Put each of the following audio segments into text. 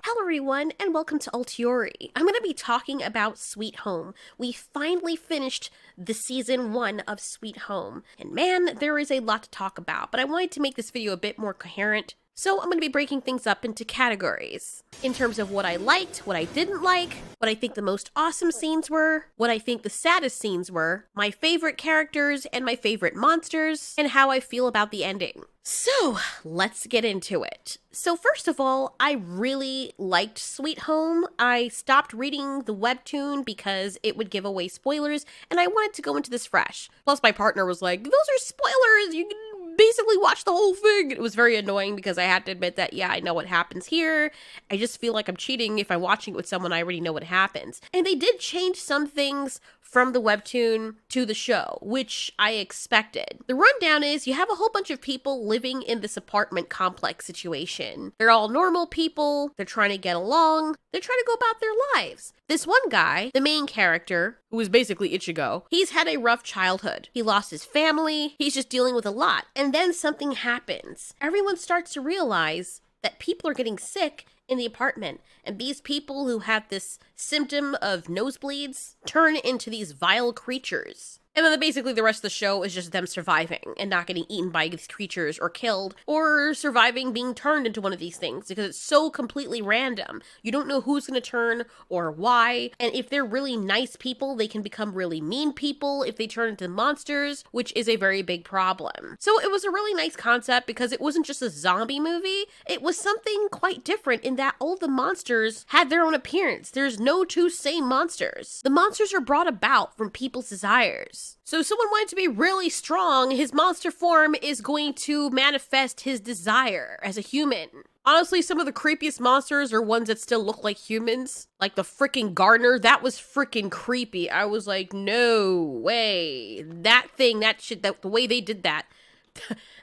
Hello everyone, and welcome to Altiori. I'm going to be talking about Sweet Home. We finally finished the season 1 of Sweet Home, and man, there is a lot to talk about, but I wanted to make this video a bit more coherent, so I'm going to be breaking things up into categories. In terms of what I liked, what I didn't like, what I think the most awesome scenes were, what I think the saddest scenes were, my favorite characters and my favorite monsters, and how I feel about the ending. So, let's get into it. So first of all, I really liked Sweet Home. I stopped reading the webtoon because it would give away spoilers, and I wanted to go into this fresh. Plus my partner was like, those are spoilers, you can basically watch the whole thing. It was very annoying because I had to admit that, yeah, I know what happens here. I just feel like I'm cheating if I'm watching it with someone I already know what happens. And they did change some things from the webtoon to the show, which I expected. The rundown is you have a whole bunch of people living in this apartment complex situation. They're all normal people, they're trying to get along, they're trying to go about their lives. This one guy, the main character, who is basically Ichigo, he's had a rough childhood. He lost his family, he's just dealing with a lot. And then something happens. Everyone starts to realize that people are getting sick in the apartment, and these people who have this symptom of nosebleeds turn into these vile creatures. And then basically the rest of the show is just them surviving and not getting eaten by these creatures or killed, or surviving being turned into one of these things because it's so completely random. You don't know who's going to turn or why, and if they're really nice people, they can become really mean people if they turn into monsters, which is a very big problem. So it was a really nice concept because it wasn't just a zombie movie, it was something quite different in that all the monsters had their own appearance. There's no two same monsters. The monsters are brought about from people's desires. So if someone wanted to be really strong, his monster form is going to manifest his desire as a human. Honestly, some of the creepiest monsters are ones that still look like humans. Like the freaking gardener, that was freaking creepy. I was like, no way. That thing, that shit, the way they did that,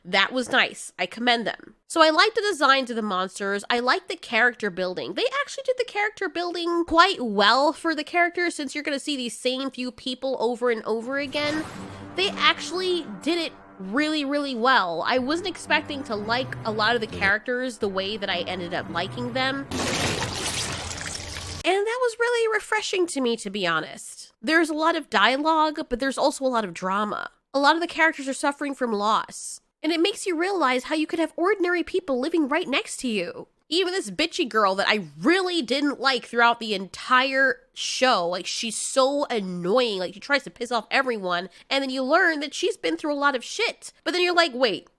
that was nice. I commend them. So I like the designs of the monsters. I like the character building. They actually did the character building quite well for the characters, since you're going to see these same few people over and over again. They actually did it really, really well. I wasn't expecting to like a lot of the characters the way that I ended up liking them. And that was really refreshing to me, to be honest. There's a lot of dialogue, but there's also a lot of drama. A lot of the characters are suffering from loss. And it makes you realize how you could have ordinary people living right next to you. Even this bitchy girl that I really didn't like throughout the entire show. Like, she's so annoying. Like, she tries to piss off everyone. And then you learn that she's been through a lot of shit. But then you're like, wait,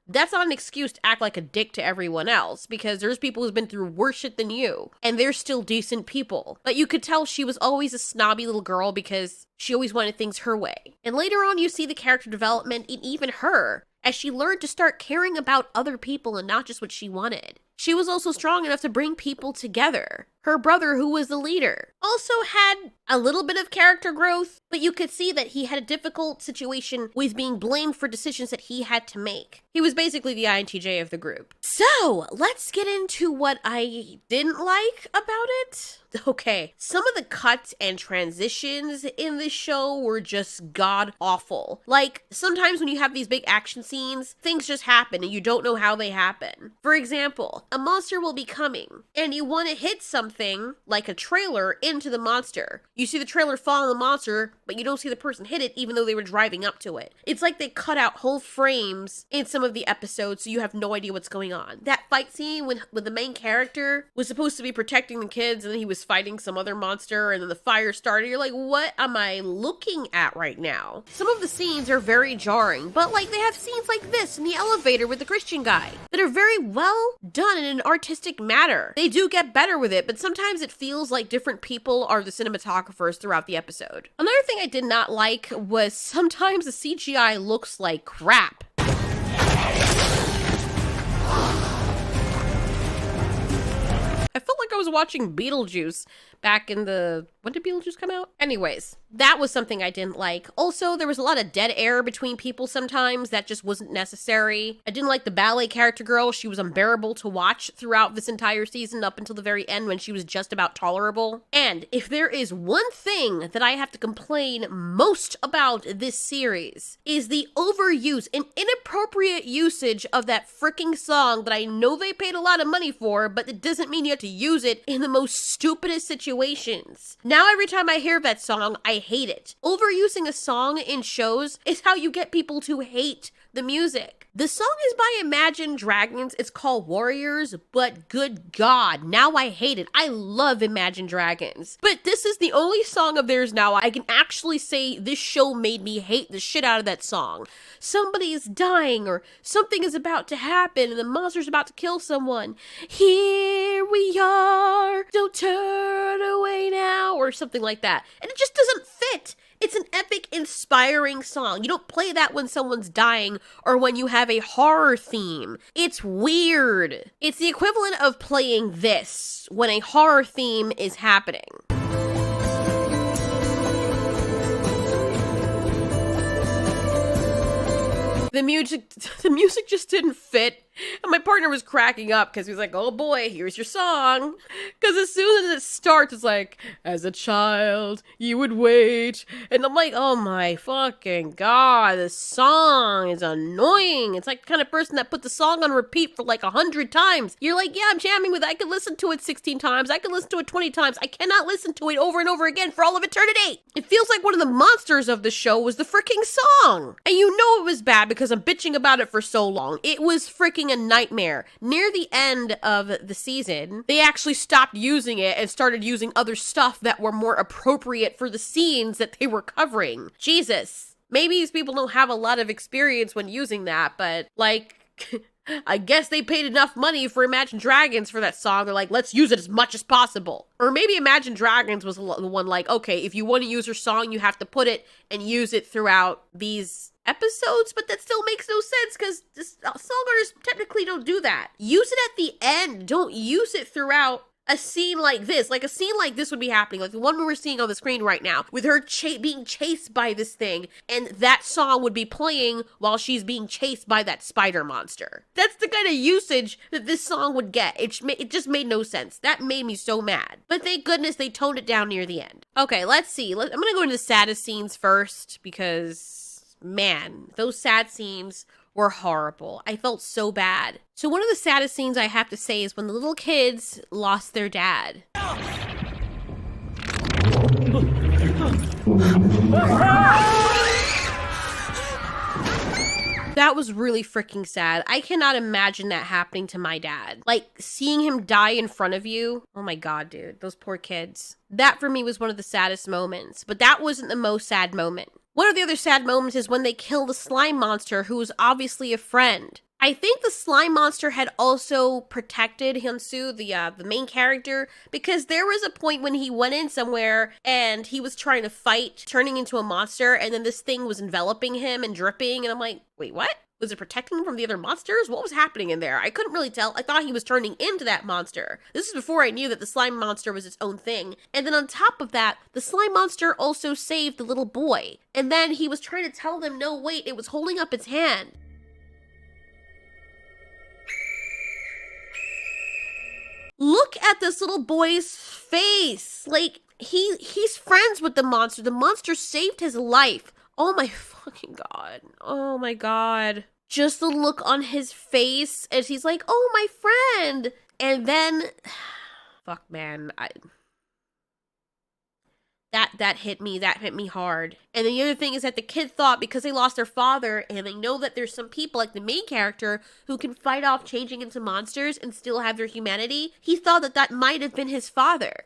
that's not an excuse to act like a dick to everyone else, because there's people who's been through worse shit than you, and they're still decent people. But you could tell she was always a snobby little girl because she always wanted things her way. And later on, you see the character development in even her, as she learned to start caring about other people and not just what she wanted. She was also strong enough to bring people together. Her brother, who was the leader, also had a little bit of character growth, but you could see that he had a difficult situation with being blamed for decisions that he had to make. He was basically the INTJ of the group. So, let's get into what I didn't like about it. Okay, some of the cuts and transitions in this show were just god-awful. Like, sometimes when you have these big action scenes, things just happen and you don't know how they happen. For example, a monster will be coming, and you want to hit something, like a trailer, into the monster. You see the trailer fall on the monster, but you don't see the person hit it even though they were driving up to it. It's like they cut out whole frames in some of the episodes so you have no idea what's going on. That fight scene when the main character was supposed to be protecting the kids and then he was fighting some other monster and then the fire started, you're like, what am I looking at right now? Some of the scenes are very jarring, but like they have scenes like this in the elevator with the Christian guy that are very well done in an artistic manner. They do get better with it, but sometimes it feels like different people are the cinematographers throughout the episode. Another thing I did not like was sometimes the CGI looks like crap. I felt like I was watching Beetlejuice back in the When did Beetlejuice come out? Anyways, that was something I didn't like. Also, there was a lot of dead air between people sometimes that just wasn't necessary. I didn't like the ballet character girl. She was unbearable to watch throughout this entire season up until the very end when she was just about tolerable. And if there is one thing that I have to complain most about this series is the overuse and inappropriate usage of that freaking song that I know they paid a lot of money for, but it doesn't mean you have to use it in the most stupidest situations. Now every time I hear that song, I hate it. Overusing a song in shows is how you get people to hate the music. The song is by Imagine Dragons. It's called Warriors, but good God, now I hate it. I love Imagine Dragons. But this is the only song of theirs now I can actually say this show made me hate the shit out of that song. Somebody is dying or something is about to happen and the monster's about to kill someone. Here we are, don't turn away now, or something like that. And it just doesn't fit. It's an epic, inspiring song. You don't play that when someone's dying or when you have a horror theme. It's weird. It's the equivalent of playing this when a horror theme is happening. The music just didn't fit. And my partner was cracking up because he was like, oh boy, here's your song. Because as soon as it starts, it's like, as a child, you would wait. And I'm like, oh my fucking God, this song is annoying. It's like the kind of person that put the song on repeat for like 100 times. You're like, yeah, I'm jamming with it. I could listen to it 16 times. I could listen to it 20 times. I cannot listen to it over and over again for all of eternity. It feels like one of the monsters of the show was the freaking song. And you know it was bad because I'm bitching about it for so long. It was freaking a nightmare. Near the end of the season, they actually stopped using it and started using other stuff that were more appropriate for the scenes that they were covering. Jesus. Maybe these people don't have a lot of experience when using that, but like, I guess they paid enough money for Imagine Dragons for that song. They're like, let's use it as much as possible. Or maybe Imagine Dragons was the one like, okay, if you want to use your song, you have to put it and use it throughout these episodes, but that still makes no sense because song artists technically don't do that. Use it at the end. Don't use it throughout a scene like this. Like a scene like this would be happening, like the one we're seeing on the screen right now, with her being chased by this thing, and that song would be playing while she's being chased by that spider monster. That's the kind of usage that this song would get. It just made no sense. That made me so mad. But thank goodness they toned it down near the end. Okay, let's see. I'm gonna go into the saddest scenes first because man, those sad scenes were horrible. I felt so bad. So one of the saddest scenes I have to say is when the little kids lost their dad. That was really freaking sad. I cannot imagine that happening to my dad. Like, seeing him die in front of you. Oh my God, dude. Those poor kids. That for me was one of the saddest moments. But that wasn't the most sad moment. One of the other sad moments is when they kill the slime monster, who was obviously a friend. I think the slime monster had also protected Hyunsu, the main character, because there was a point when he went in somewhere and he was trying to fight, turning into a monster, and then this thing was enveloping him and dripping, and I'm like, wait, what? Was it protecting him from the other monsters? What was happening in there? I couldn't really tell. I thought he was turning into that monster. This is before I knew that the slime monster was its own thing. And then on top of that, the slime monster also saved the little boy. And then he was trying to tell them, no, wait, it was holding up its hand. Look at this little boy's face. Like, he's friends with the monster. The monster saved his life. Oh my fucking God. Oh my God. Just the look on his face as he's like, oh, my friend. And then, fuck, man. That hit me hard. And the other thing is that the kid thought because they lost their father and they know that there's some people like the main character who can fight off changing into monsters and still have their humanity, he thought that that might have been his father.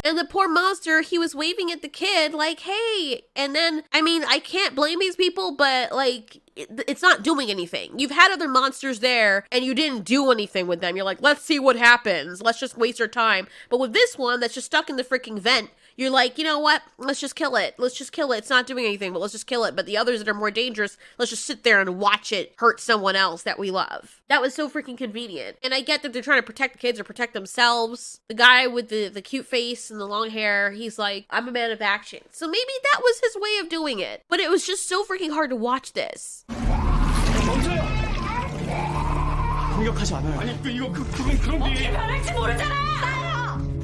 And the poor monster, he was waving at the kid like, hey. And then, I mean, I can't blame these people, but like, it's not doing anything. You've had other monsters there and you didn't do anything with them. You're like, let's see what happens. Let's just waste our time. But with this one that's just stuck in the freaking vent, you're like, you know what? Let's just kill it. Let's just kill it. It's not doing anything, but let's just kill it. But the others that are more dangerous, let's just sit there and watch it hurt someone else that we love. That was so freaking convenient. And I get that they're trying to protect the kids or protect themselves. The guy with the cute face and the long hair, he's like, I'm a man of action. So maybe that was his way of doing it. But it was just so freaking hard to watch this.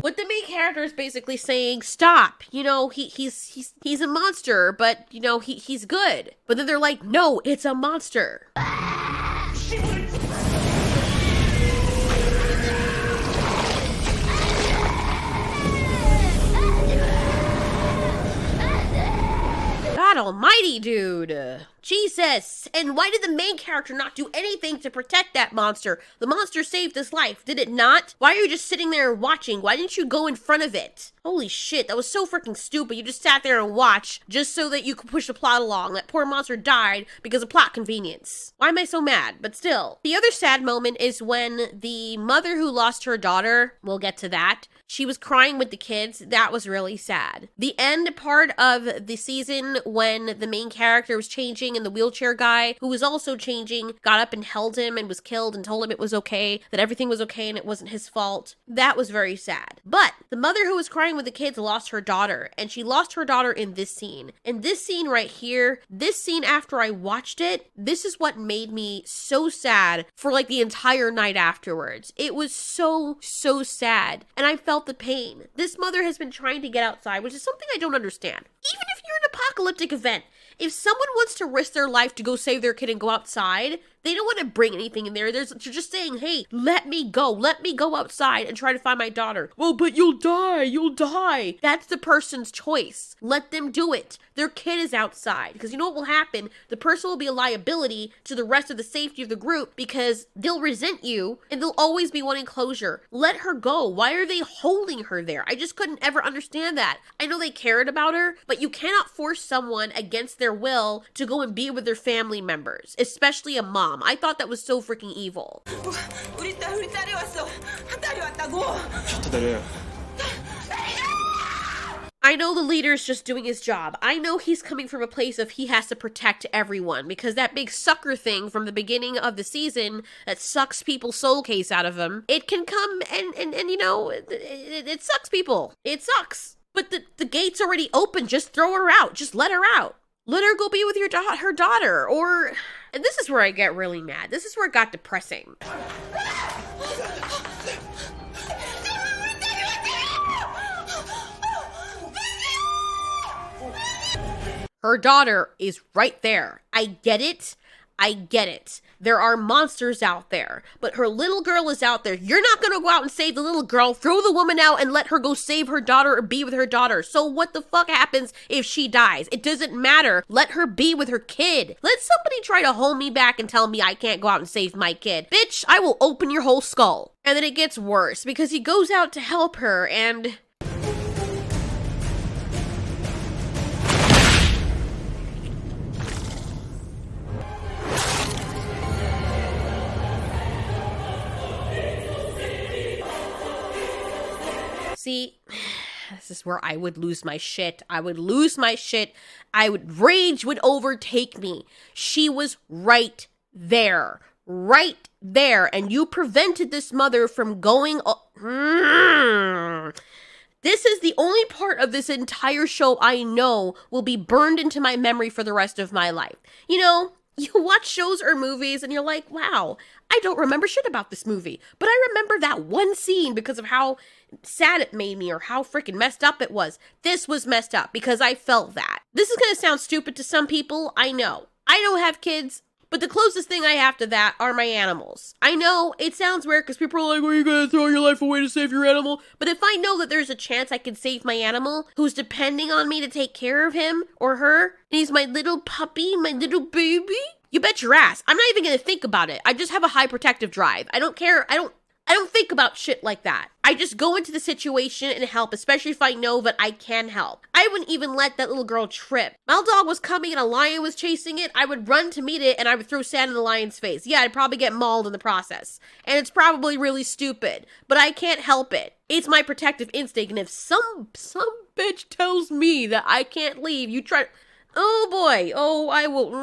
What the main character is basically saying, stop, you know, he's a monster, but you know, he's good. But then they're like, no, it's a monster. God almighty, dude. Jesus. And why did the main character not do anything to protect that monster? The monster saved his life, did it not? Why are you just sitting there and watching? Why didn't you go in front of it? Holy shit, that was so freaking stupid. You just sat there and watched just so that you could push the plot along. That poor monster died because of plot convenience. Why am I so mad? But still. The other sad moment is when the mother who lost her daughter, we'll get to that, she was crying with the kids. That was really sad. The end part of the season when the main character was changing and the wheelchair guy, who was also changing, got up and held him and was killed and told him it was okay, that everything was okay and it wasn't his fault. That was very sad. But the mother who was crying with the kids lost her daughter, and she lost her daughter in this scene. And this scene right here, this scene after I watched it, this is what made me so sad for like the entire night afterwards. It was so sad. And I felt the pain. This mother has been trying to get outside, which is something I don't understand. Even if you're an apocalyptic event, if someone wants to risk their life to go save their kid and go outside, they don't want to bring anything in there. They're just saying, hey, let me go outside and try to find my daughter. Well, but you'll die. That's the person's choice. Let them do it. Their kid is outside. Because you know what will happen? The person will be a liability to the rest of the safety of the group because they'll resent you and they'll always be wanting closure. Let her go. Why are they holding her there? I just couldn't ever understand that. I know they cared about her, but you cannot force someone against their will to go and be with their family members, especially a mom. I thought that was so freaking evil. I know the leader's just doing his job. I know he's coming from a place of he has to protect everyone because that big sucker thing from the beginning of the season that sucks people's soul case out of them, it can come and you know, it sucks people. It sucks. But the gate's already open. Just throw her out. Just let her out. Let her go be with her daughter. Or, and this is where I get really mad. This is where it got depressing. Her daughter is right there. I get it. There are monsters out there, but her little girl is out there. You're not gonna go out and save the little girl, throw the woman out and let her go save her daughter or be with her daughter. So what the fuck happens if she dies? It doesn't matter. Let her be with her kid. Let somebody try to hold me back and tell me I can't go out and save my kid. Bitch, I will open your whole skull. And then it gets worse because he goes out to help her and... See, this is where I would lose my shit. Rage would overtake me. She was right there. And you prevented this mother from going... This is the only part of this entire show I know will be burned into my memory for the rest of my life. You know, you watch shows or movies and you're like, wow, I don't remember shit about this movie. But I remember that one scene because of how sad it made me or how freaking messed up it was. This was messed up because I felt that. This is going to sound stupid to some people. I know. I don't have kids, but the closest thing I have to that are my animals. I know it sounds weird because people are like, well, you're going to throw your life away to save your animal. But if I know that there's a chance I can save my animal who's depending on me to take care of him or her, and he's my little puppy, my little baby, you bet your ass. I'm not even going to think about it. I just have a high protective drive. I don't care. I don't think about shit like that. I just go into the situation and help, especially if I know that I can help. I wouldn't even let that little girl trip. My dog was coming and a lion was chasing it. I would run to meet it and I would throw sand in the lion's face. Yeah, I'd probably get mauled in the process. And it's probably really stupid, but I can't help it. It's my protective instinct, and if some bitch tells me that I can't leave. You try. Oh boy. Oh, I will.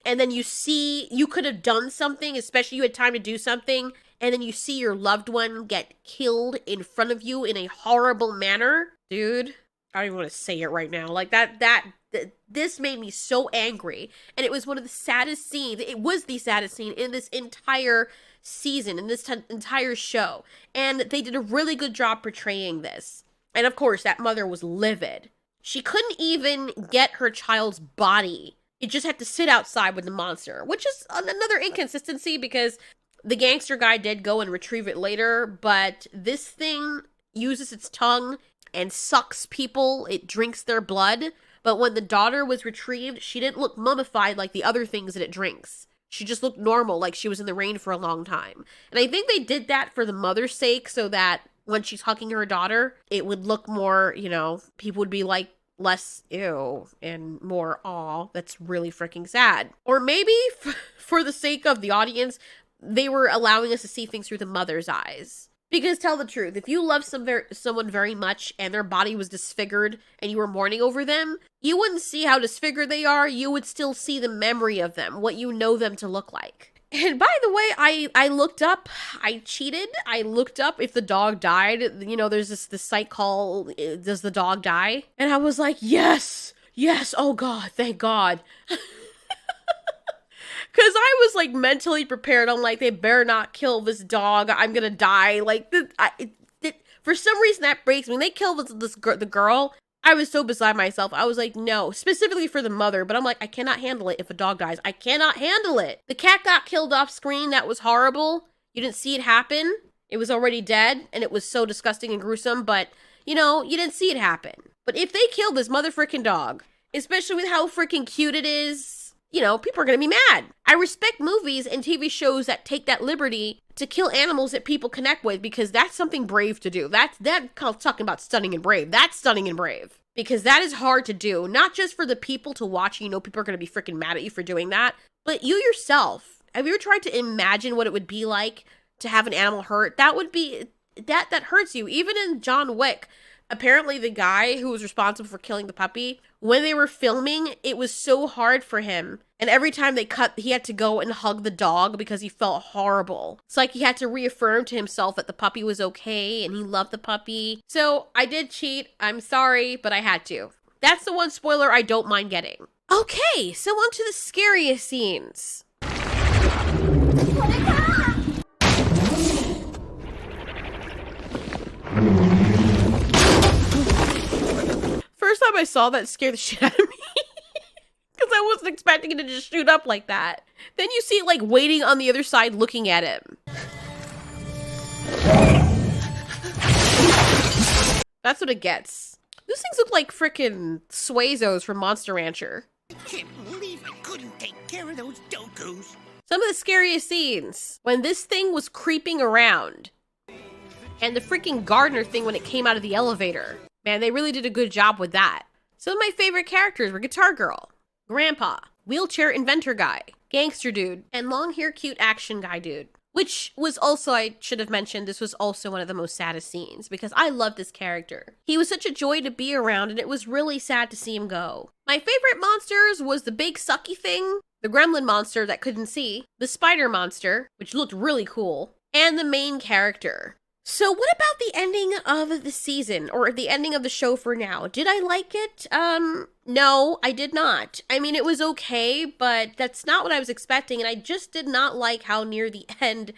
And then you see you could have done something, especially you had time to do something, and then you see your loved one get killed in front of you in a horrible manner. Dude, I don't even want to say it right now. Like this made me so angry. And it was one of the saddest scenes. It was the saddest scene in this entire season, in this entire show. And they did a really good job portraying this. And of course, that mother was livid. She couldn't even get her child's body. It just had to sit outside with the monster, which is another inconsistency because the gangster guy did go and retrieve it later, but this thing uses its tongue and sucks people. It drinks their blood. But when the daughter was retrieved, she didn't look mummified like the other things that it drinks. She just looked normal, like she was in the rain for a long time. And I think they did that for the mother's sake so that when she's hugging her daughter, it would look more, people would be like, less ew and more aw, that's really freaking sad. Or maybe for the sake of the audience, they were allowing us to see things through the mother's eyes. Because tell the truth, if you love someone very much and their body was disfigured and you were mourning over them, you wouldn't see how disfigured they are. You would still see the memory of them, what you know them to look like. And by the way, I looked up, I cheated. I looked up if the dog died. There's this site called Does the Dog Die? And I was like, yes, oh God, thank God. Because I was like mentally prepared. I'm like, they better not kill this dog. I'm gonna die. Like, for some reason that breaks me. When they kill the girl, I was so beside myself. I was like, no, specifically for the mother. But I'm like, I cannot handle it if a dog dies. I cannot handle it. The cat got killed off screen. That was horrible. You didn't see it happen. It was already dead. And it was so disgusting and gruesome. But, you didn't see it happen. But if they kill this mother freaking dog, especially with how freaking cute it is, people are going to be mad. I respect movies and TV shows that take that liberty to kill animals that people connect with because that's something brave to do. That's talking about stunning and brave. That's stunning and brave because that is hard to do. Not just for the people to watch, people are going to be freaking mad at you for doing that, but you yourself. Have you ever tried to imagine what it would be like to have an animal hurt? That would be, that hurts you. Even in John Wick, apparently the guy who was responsible for killing the puppy, when they were filming, it was so hard for him. And every time they cut, he had to go and hug the dog because he felt horrible. It's like he had to reaffirm to himself that the puppy was okay and he loved the puppy. So I did cheat. I'm sorry, but I had to. That's the one spoiler I don't mind getting. Okay, so on to the scariest scenes. First time I saw that scared the shit out of me. Because I wasn't expecting it to just shoot up like that. Then you see it like waiting on the other side looking at him. That's what it gets. Those things look like frickin' Suezos from Monster Rancher. I can't believe I couldn't take care of those dokos. Some of the scariest scenes. When this thing was creeping around. And the freaking gardener thing when it came out of the elevator. Man, they really did a good job with that. Some of my favorite characters were Guitar Girl, Grandpa, Wheelchair Inventor Guy, Gangster Dude, and Long Hair Cute Action Guy Dude. Which was also, I should have mentioned, this was also one of the most saddest scenes because I loved this character. He was such a joy to be around and it was really sad to see him go. My favorite monsters was the big sucky thing, the gremlin monster that couldn't see, the spider monster, which looked really cool, and the main character. So what about the ending of the season, or the ending of the show for now? Did I like it? No, I did not. I mean, it was okay, but that's not what I was expecting, and I just did not like how near the end,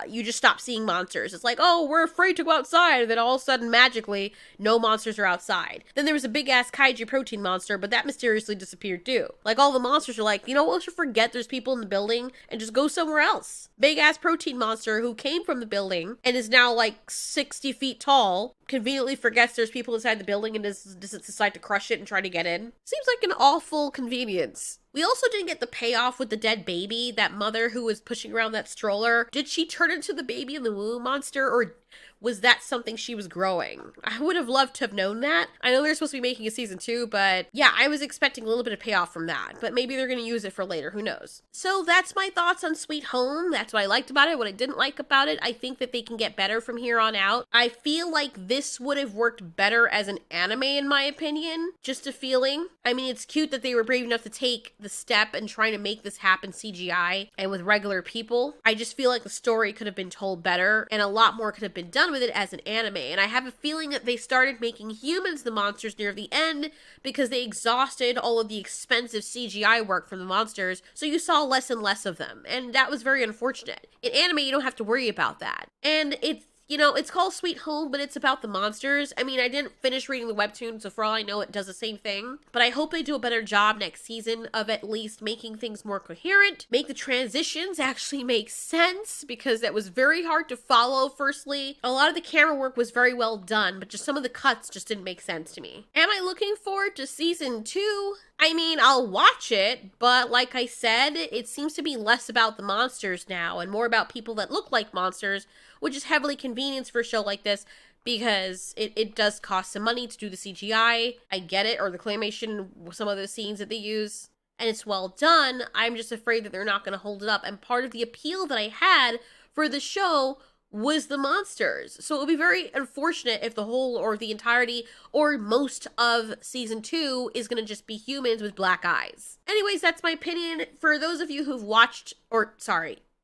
you just stop seeing monsters. It's like, oh, we're afraid to go outside, and then all of a sudden, magically, no monsters are outside. Then there was a big-ass kaiju protein monster, but that mysteriously disappeared too. Like, all the monsters are like, we'll just forget there's people in the building, and just go somewhere else. Big-ass protein monster who came from the building, and is now, like, 60 feet tall, conveniently forgets there's people inside the building, and just decide to crush it and try to get in. Seems like an awful convenience. We also didn't get the payoff with the dead baby, that mother who was pushing around that stroller. Did she turn into the baby in the womb monster, or was that something she was growing. I would have loved to have known that. I know they're supposed to be making a season 2, but yeah, I was expecting a little bit of payoff from that, but maybe they're going to use it for later, who knows. So that's my thoughts on Sweet Home. That's what I liked about it, what I didn't like about it. I think that they can get better from here on out. I feel like this would have worked better as an anime in my opinion, just a feeling. I mean, it's cute that they were brave enough to take the step and trying to make this happen CGI and with regular people. I just feel like the story could have been told better and a lot more could have been done with it as an anime. And I have a feeling that they started making humans the monsters near the end because they exhausted all of the expensive CGI work from the monsters, so you saw less and less of them. And that was very unfortunate. In anime, you don't have to worry about that. And it's called Sweet Home, but it's about the monsters. I mean, I didn't finish reading the webtoon, so for all I know, it does the same thing. But I hope they do a better job next season of at least making things more coherent, make the transitions actually make sense, because that was very hard to follow, firstly. A lot of the camera work was very well done, but just some of the cuts just didn't make sense to me. Am I looking forward to season 2? I mean, I'll watch it, but like I said, it seems to be less about the monsters now and more about people that look like monsters, which is heavily convenience for a show like this because it does cost some money to do the CGI. I get it, or the claymation, some of the scenes that they use, and it's well done. I'm just afraid that they're not going to hold it up. And part of the appeal that I had for the show was the monsters. So it would be very unfortunate if the whole or the entirety or most of season 2 is going to just be humans with black eyes. Anyways, that's my opinion. For those of you who've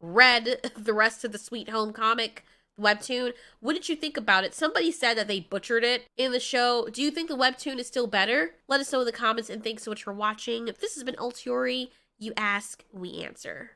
read the rest of the Sweet Home comic webtoon, what did you think about it? Somebody said that they butchered it in the show. Do you think the webtoon is still better? Let us know in the comments, and thanks so much for watching. If this has been Altiori, you ask, we answer.